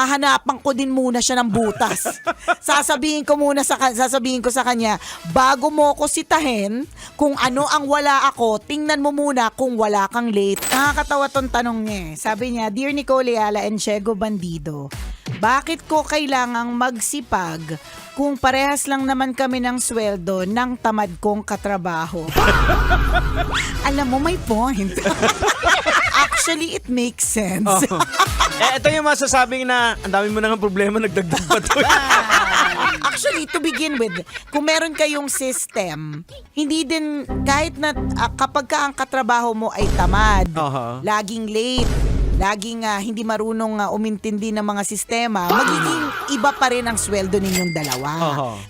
hahanapan ko din muna siya ng butas. Sasabihin ko sa kanya, bago mo ko sitahin, kung ano ang wala ako, tingnan mo muna kung wala kang late. Nakakatawa tong tanong niya. Sabi niya, Dear Nicole Ayala and Chego Bandido, bakit ko kailangang magsipag kung parehas lang naman kami ng sweldo ng tamad kong katrabaho? Alam mo, may point. Actually, it makes sense. Ito yung masasabing na ang dami mo nang problema, nagdagdag pa to. Actually, to begin with, kung meron kayong system, hindi din, kahit na kapag ka ang katrabaho mo ay tamad, laging late, laging hindi marunong umintindi ng mga sistema, magiging iba pa rin ang sweldo ninyong dalawa.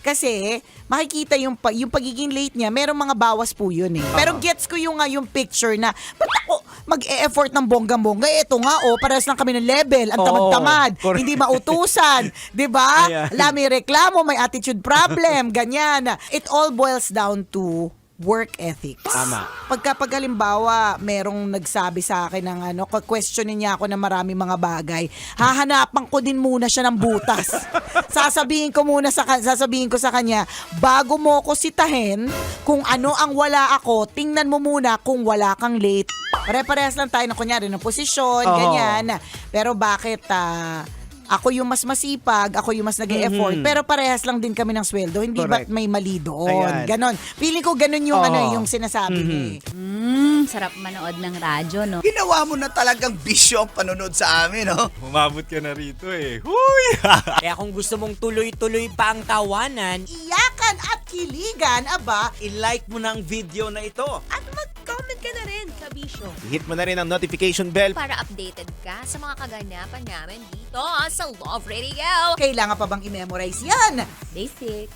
Kasi makikita yung pagiging late niya, merong mga bawas po yun eh. Pero gets ko yung picture na, ba't ako mag-e-effort ng bonggang-bongga? Ito nga, parehas lang kami ng level, ang tamad-tamad, hindi mautusan, di ba? May reklamo, may attitude problem, ganyan. It all boils down to work ethics. Tama. Pag halimbawa, merong nagsabi sa akin ng questionin niya ako ng maraming mga bagay, hahanapan ko din muna siya ng butas. Sasabihin ko sa kanya, bago mo ko sitahin, kung ano ang wala ako, tingnan mo muna kung wala kang late. Pare-parehas lang tayo na kunyari ng posisyon, ganyan. Pero bakit ako yung mas masipag, ako yung mas nag-e-effort, pero parehas lang din kami ng sweldo. Hindi ba't may mali doon? Ganon. Feeling ko ganon yung yung sinasabi niya. Sarap manood ng radyo, no? Ginawa mo na talagang bisyo ang panonood sa amin, no? Umabot ka na rito eh. Huy! Kaya kung gusto mong tuloy-tuloy pa ang tawanan, Iyakan at kiligan, aba, I-like mo na ang video na ito. At mag-comment ka na rin, kabisyo, I-hit mo na rin ang notification bell. para updated ka sa mga kaganapan namin dito sa Love Radio. kailangan pa bang i-memorize yan? Basic.